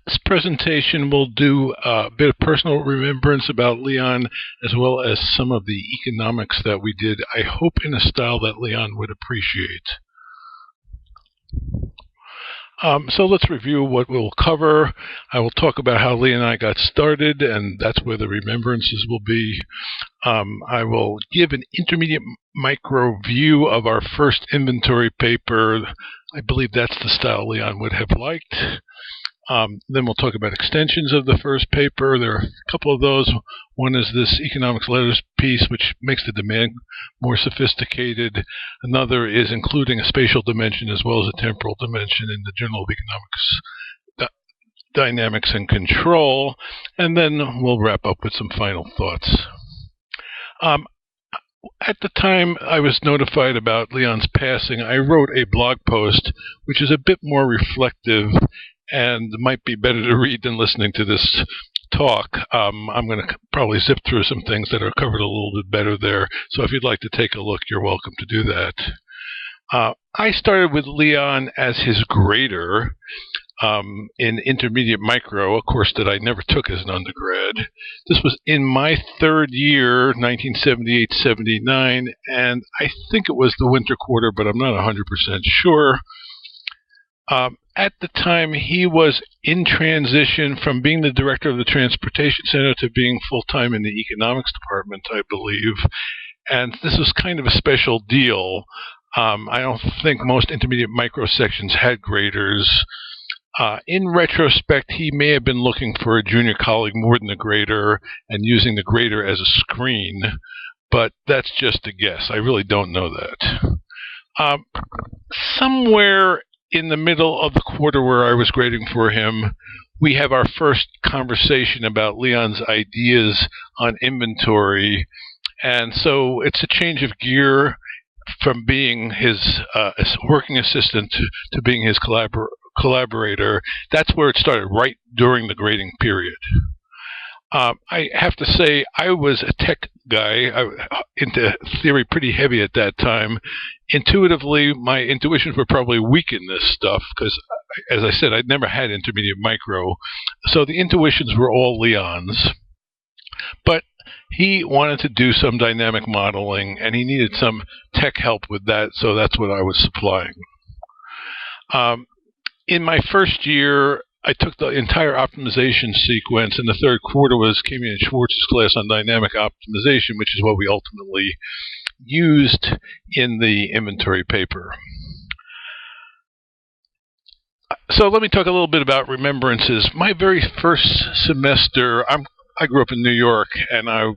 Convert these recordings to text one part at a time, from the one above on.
This presentation will do a bit of personal remembrance about Leon, as well as some of the economics that we did, I hope in a style that Leon would appreciate. So let's review what we'll cover. I will talk about how Leon and I got started, and that's where the remembrances will be. I will give an intermediate micro view of our first inventory paper. I believe that's the style Leon would have liked. Then we'll talk about extensions of the first paper. There are a couple of those. One is this economics letters piece, which makes the demand more sophisticated. Another is including a spatial dimension as well as a temporal dimension in the Journal of Economics Dynamics and Control. And then we'll wrap up with some final thoughts. At the time I was notified about Leon's passing, I wrote a blog post which is a bit more reflective and might be better to read than listening to this talk. I'm going to probably zip through some things that are covered a little bit better there. So if you'd like to take a look, you're welcome to do that. I started with Leon as his grader in intermediate micro, a course that I never took as an undergrad. This was in my third year, 1978-79, and I think it was the winter quarter, but I'm not 100% sure. At the time, he was in transition from being the director of the Transportation Center to being full-time in the economics department, I believe. And this was kind of a special deal. I don't think most intermediate micro sections had graders. In retrospect, he may have been looking for a junior colleague more than a grader and using the grader as a screen, but that's just a guess. I really don't know that. Somewhere in the middle of the quarter where I was grading for him, we have our first conversation about Leon's ideas on inventory. And so it's a change of gear from being his working assistant to being his collaborator. That's where it started, right during the grading period. I have to say, I was a tech guy, into theory pretty heavy at that time. Intuitively, my intuitions were probably weak in this stuff because, as I said, I'd never had intermediate micro. So the intuitions were all Leon's. But he wanted to do some dynamic modeling, and he needed some tech help with that, so that's what I was supplying. In my first year, I took the entire optimization sequence, and the third quarter was Kamian and Schwartz's class on dynamic optimization, which is what we ultimately used in the inventory paper. So let me talk a little bit about remembrances. My very first semester, I grew up in New York, and I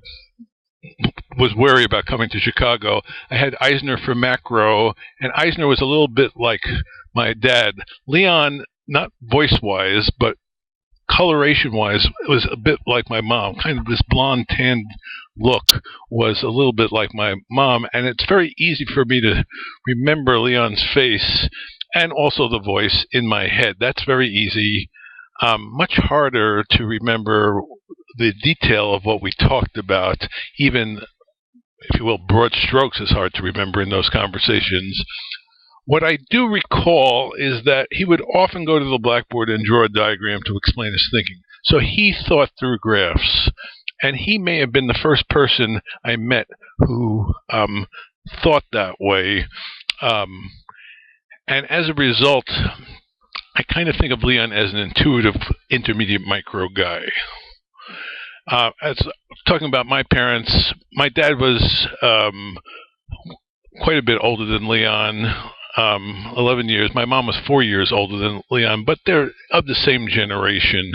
was wary about coming to Chicago. I had Eisner for macro, and Eisner was a little bit like my dad. Leon, not voice-wise, but coloration-wise, was a bit like my mom. Kind of this blonde, tanned look was a little bit like my mom, and it's very easy for me to remember Leon's face and also the voice in my head. That's very easy. Much harder to remember the detail of what we talked about. Even, if you will, broad strokes is hard to remember in those conversations. What I do recall is that he would often go to the blackboard and draw a diagram to explain his thinking. So he thought through graphs, and he may have been the first person I met who thought that way. And as a result, I kind of think of Leon as an intuitive intermediate micro guy. As talking about my parents, my dad was quite a bit older than Leon, 11 years. My mom was 4 years older than Leon, but they're of the same generation.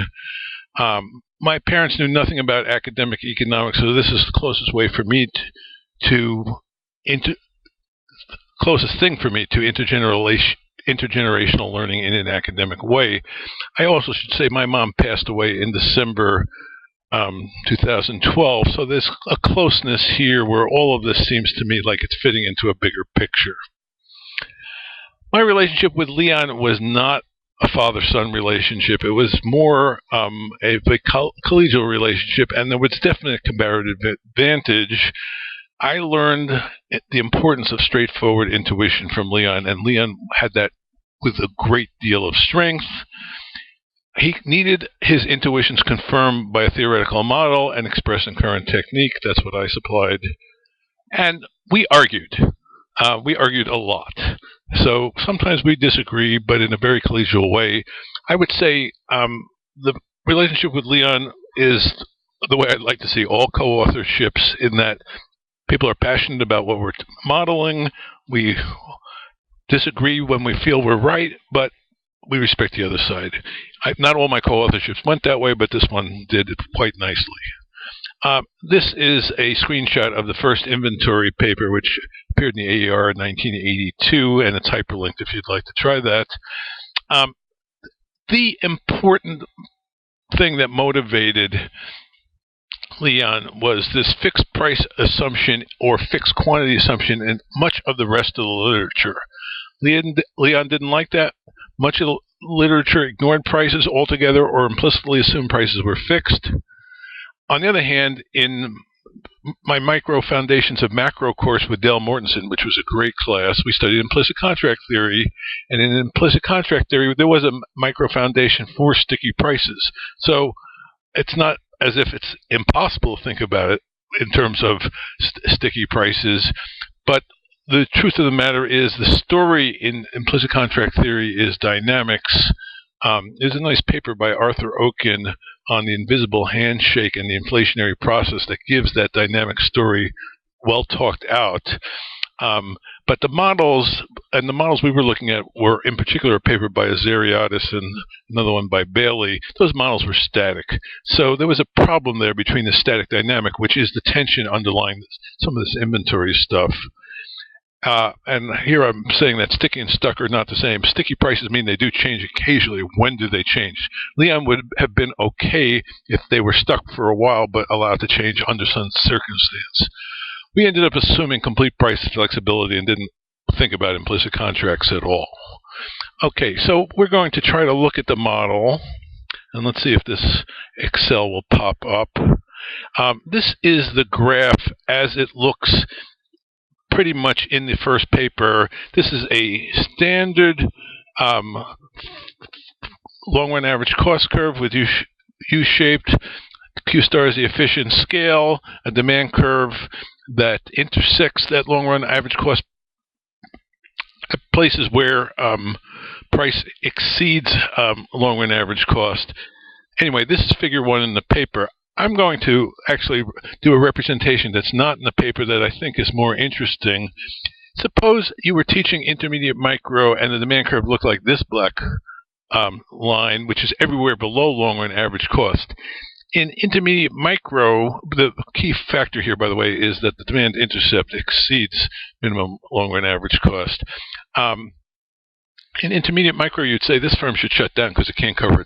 My parents knew nothing about academic economics, so this is the closest way for me closest thing for me to intergenerational learning in an academic way. I also should say my mom passed away in December 2012, so there's a closeness here where all of this seems to me like it's fitting into a bigger picture. My relationship with Leon was not a father-son relationship. It was more a collegial relationship, and there was definitely a comparative advantage. I learned the importance of straightforward intuition from Leon, and Leon had that with a great deal of strength. he needed his intuitions confirmed by a theoretical model and expressed in current technique. That's what I supplied. And we argued. We argued a lot. So sometimes we disagree, but in a very collegial way. I would say the relationship with Leon is the way I'd like to see all co-authorships, in that people are passionate about what we're modeling. We disagree when we feel we're right, but we respect the other side. Not all my co-authorships went that way, but this one did quite nicely. This is a screenshot of the first inventory paper, which appeared in the AER in 1982, and it's hyperlinked if you'd like to try that. The important thing that motivated Leon was this fixed price assumption or fixed quantity assumption in much of the rest of the literature. Leon didn't like that. Much of the literature ignored prices altogether or implicitly assumed prices were fixed. On the other hand, in my Micro Foundations of Macro course with Dale Mortensen, which was a great class, we studied implicit contract theory, and in implicit contract theory, there was a micro foundation for sticky prices. So it's not as if it's impossible to think about it in terms of sticky prices, but the truth of the matter is the story in implicit contract theory is dynamics. There's a nice paper by Arthur Okun on the invisible handshake and the inflationary process that gives that dynamic story well talked out. But the models we were looking at were in particular a paper by Azariadis and another one by Bailey. Those models were static. So there was a problem there between the static dynamic, which is the tension underlying some of this inventory stuff. And here I'm saying that sticky and stuck are not the same. Sticky prices mean they do change occasionally. When do they change? Leon would have been okay if they were stuck for a while but allowed to change under some circumstance. We ended up assuming complete price flexibility and didn't think about implicit contracts at all. Okay, so we're going to try to look at the model, and let's see if this Excel will pop up. This is the graph as it looks pretty much in the first paper. This is a standard long-run average cost curve with U-shaped. Q star is the efficient scale, a demand curve that intersects that long-run average cost at places where price exceeds long-run average cost. Anyway, this is figure 1 in the paper. I'm going to actually do a representation that's not in the paper that I think is more interesting. Suppose you were teaching intermediate micro and the demand curve looked like this black line, which is everywhere below long-run average cost. In intermediate micro, the key factor here, by the way, is that the demand intercept exceeds minimum long-run average cost. In intermediate micro, you'd say this firm should shut down because it can't cover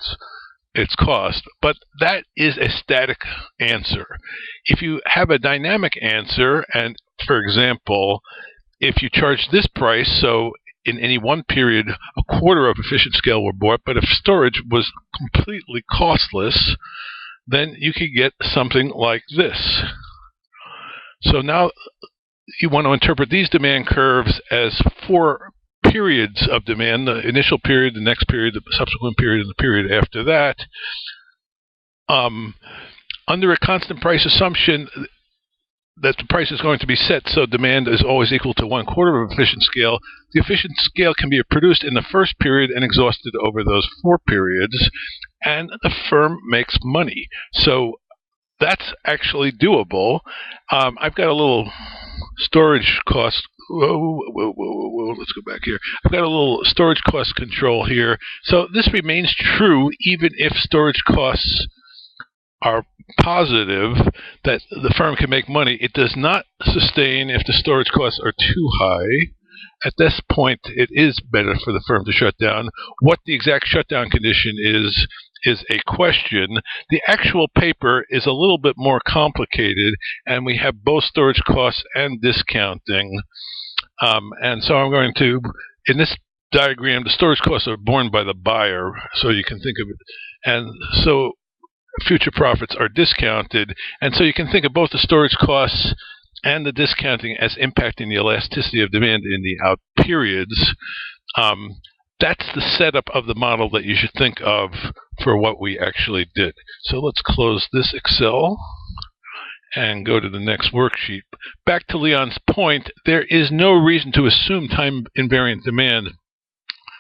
its cost, but that is a static answer. If you have a dynamic answer, and for example, if you charge this price, so in any one period, a quarter of efficient scale were bought, but if storage was completely costless, then you could get something like this. So now you want to interpret these demand curves as 4 periods of demand: the initial period, the next period, the subsequent period, and the period after that. Under a constant price assumption that the price is going to be set so demand is always equal to 1/4 of efficient scale, the efficient scale can be produced in the first period and exhausted over those 4 periods, and the firm makes money. So that's actually doable. I've got a little storage cost. Whoa, let's go back here. I've got a little storage cost control here. So this remains true even if storage costs are positive, that the firm can make money. It does not sustain if the storage costs are too high. At this point, it is better for the firm to shut down. What the exact shutdown condition is a question. The actual paper is a little bit more complicated, and we have both storage costs and discounting. And so I'm going to, in this diagram, the storage costs are borne by the buyer, so you can think of it. And so future profits are discounted. And so you can think of both the storage costs and the discounting as impacting the elasticity of demand in the out periods. that's the setup of the model that you should think of for what we actually did. So let's close this Excel and go to the next worksheet. Back to Leon's point, there is no reason to assume time invariant demand. It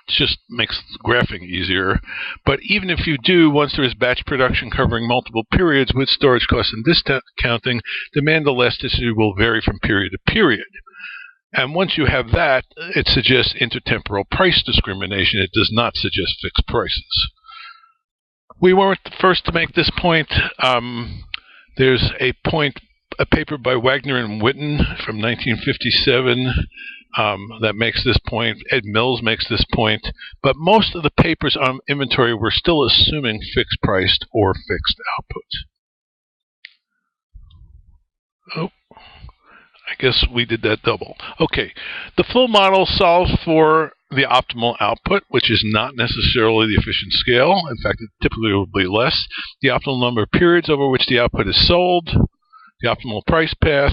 just makes graphing easier. But even if you do, once there is batch production covering multiple periods with storage costs and discounting, demand elasticity will vary from period to period. And once you have that, it suggests intertemporal price discrimination. It does not suggest fixed prices. We weren't the first to make this point. There's a paper by Wagner and Witten from 1957 that makes this point. Ed Mills makes this point. But most of the papers on inventory were still assuming fixed priced or fixed output. Oh, I guess we did that double. Okay, the full model solves for the optimal output, which is not necessarily the efficient scale. In fact, it typically will be less. The optimal number of periods over which the output is sold, the optimal price path,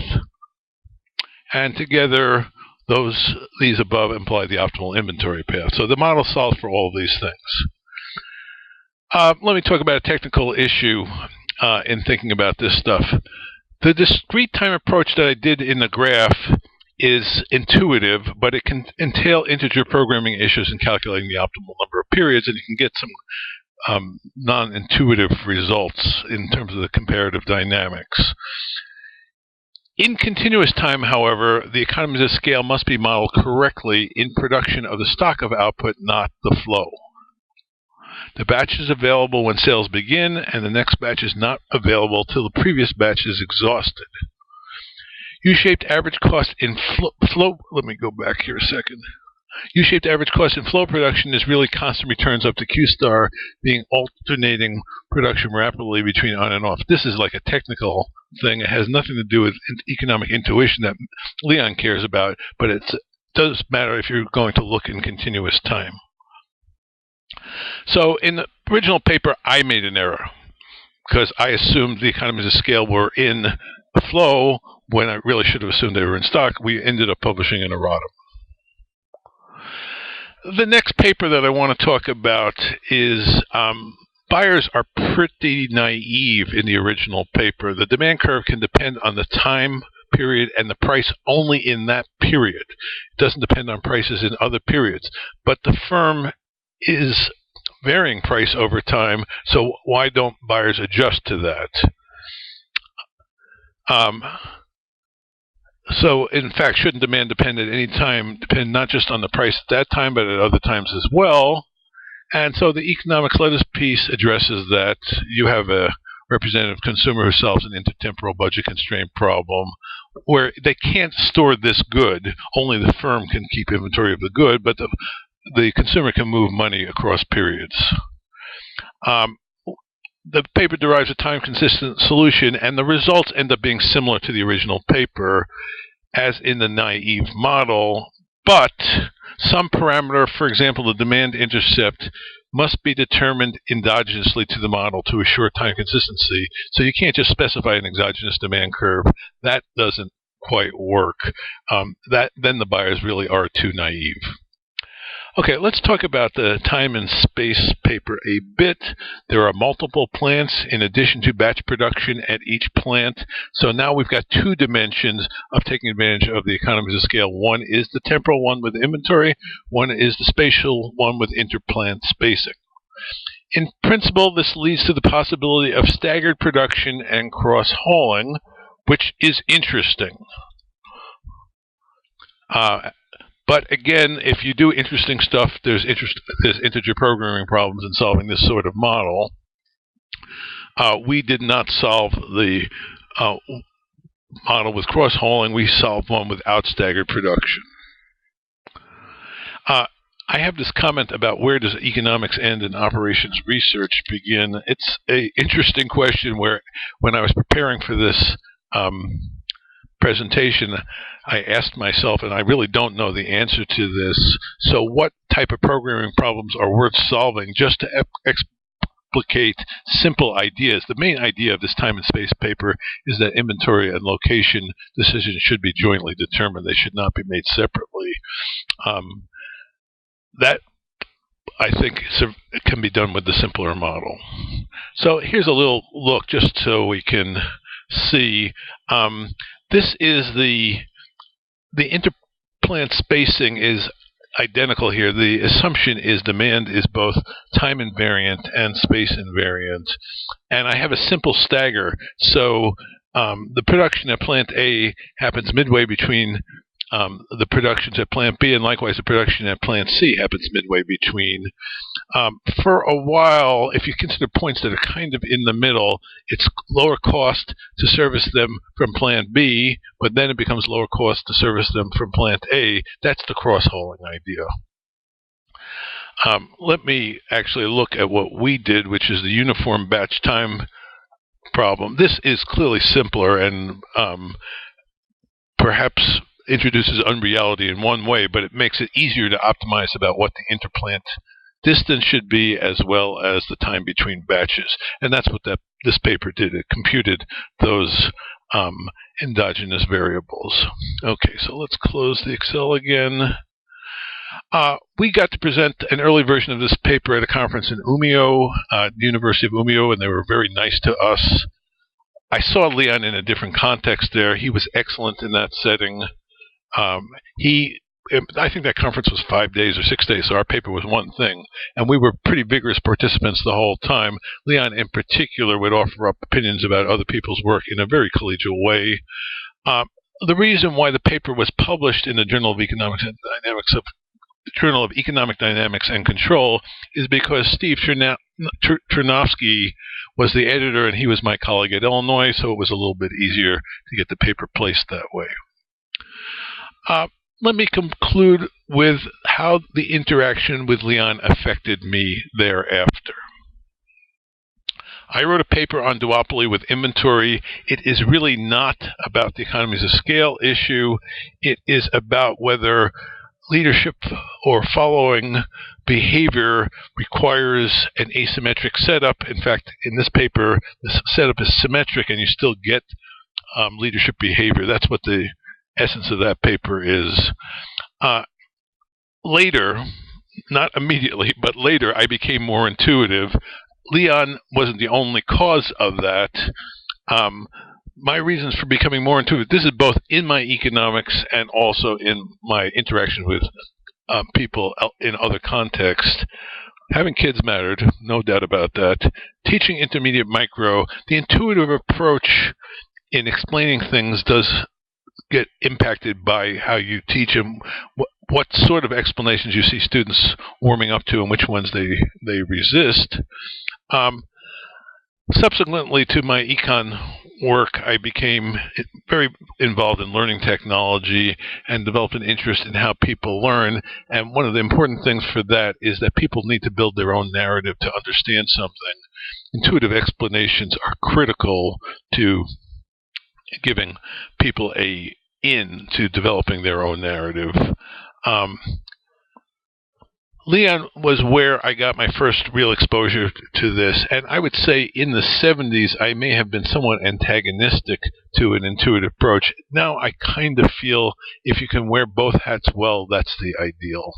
and together these above imply the optimal inventory path. So the model solves for all of these things. Let me talk about a technical issue in thinking about this stuff. The discrete time approach that I did in the graph is intuitive, but it can entail integer programming issues in calculating the optimal number of periods, and you can get some non-intuitive results in terms of the comparative dynamics. In continuous time, however, the economies of scale must be modeled correctly in production of the stock of output, not the flow. The batch is available when sales begin, and the next batch is not available till the previous batch is exhausted. U-shaped average cost in flow. Let me go back here a second. U-shaped average cost in flow production is really constant returns up to Q star, being alternating production rapidly between on and off. This is like a technical thing. It has nothing to do with economic intuition that Leon cares about, but it does matter if you're going to look in continuous time. So in the original paper, I made an error because I assumed the economies of scale were in the flow when I really should have assumed they were in stock. We ended up publishing an erratum. The next paper that I want to talk about is buyers are pretty naive in the original paper. The demand curve can depend on the time period and the price only in that period. It doesn't depend on prices in other periods. But the firm is varying price over time, so why don't buyers adjust to that? So, in fact, shouldn't demand depend at any time depend not just on the price at that time, but at other times as well? And so the economics lettuce piece addresses that. You have a representative consumer who solves an intertemporal budget constraint problem where they can't store this good. Only the firm can keep inventory of the good, but the consumer can move money across periods. The paper derives a time-consistent solution, and the results end up being similar to the original paper as in the naive model, but some parameter, for example, the demand intercept, must be determined endogenously to the model to assure time consistency. So you can't just specify an exogenous demand curve. That doesn't quite work. Then the buyers really are too naive. Okay, let's talk about the time and space paper a bit. There are multiple plants in addition to batch production at each plant. So now we've got two dimensions of taking advantage of the economies of scale. One is the temporal one with inventory. One is the spatial one with interplant spacing. In principle, this leads to the possibility of staggered production and cross-hauling, which is interesting. But again, if you do interesting stuff, there's integer programming problems in solving this sort of model. We did not solve the model with cross-hauling. We solved one without staggered production. I have this comment about where does economics end and operations research begin. It's an interesting question where when I was preparing for this presentation, I asked myself, and I really don't know the answer to this, so what type of programming problems are worth solving just to explicate simple ideas? The main idea of this time and space paper is that inventory and location decisions should be jointly determined. They should not be made separately. That I think it can be done with the simpler model. So here's a little look just so we can see. This is the interplant spacing is identical here. The assumption is demand is both time invariant and space invariant. And I have a simple stagger. So the production at plant A happens midway between the productions at plant B, and likewise the production at plant C happens midway between. For a while, if you consider points that are kind of in the middle, it's lower cost to service them from plant B, but then it becomes lower cost to service them from plant A. That's the cross-hauling idea. Let me actually look at what we did, which is the uniform batch time problem. This is clearly simpler and perhaps introduces unreality in one way, but it makes it easier to optimize about what the interplant distance should be, as well as the time between batches. And that's what this paper did. It computed those endogenous variables. Okay, so let's close the Excel again. We got to present an early version of this paper at a conference in Umeå, the University of Umeå, and they were very nice to us. I saw Leon in a different context there. He was excellent in that setting. I think that conference was 5 days or 6 days, so our paper was one thing. And we were pretty vigorous participants the whole time. Leon, in particular, would offer up opinions about other people's work in a very collegial way. The reason why the paper was published in the Journal of Economic Dynamics and Control is because Steve Chernovsky was the editor, and he was my colleague at Illinois, so it was a little bit easier to get the paper placed that way. Let me conclude with how the interaction with Leon affected me thereafter. I wrote a paper on duopoly with inventory. It is really not about the economies of scale issue. It is about whether leadership or following behavior requires an asymmetric setup. In fact, in this paper, the setup is symmetric and you still get leadership behavior. That's what the essence of that paper is. Later, not immediately, but later, I became more intuitive. Leon wasn't the only cause of that. My reasons for becoming more intuitive, this is both in my economics and also in my interaction with people in other contexts. Having kids mattered, no doubt about that. Teaching intermediate micro, the intuitive approach in explaining things does get impacted by how you teach them, what sort of explanations you see students warming up to and which ones they resist. Subsequently to my econ work, I became very involved in learning technology and developed an interest in how people learn. And one of the important things for that is that people need to build their own narrative to understand something. Intuitive explanations are critical to giving people a in to developing their own narrative. Leon was where I got my first real exposure to this, and I would say in the 70s I may have been somewhat antagonistic to an intuitive approach. Now I kind of feel if you can wear both hats well, that's the ideal.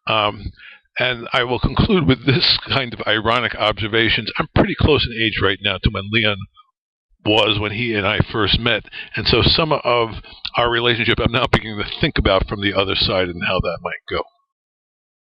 And I will conclude with this kind of ironic observations. I'm pretty close in age right now to when Leon was when he and I first met, and so some of our relationship I'm now beginning to think about from the other side and how that might go.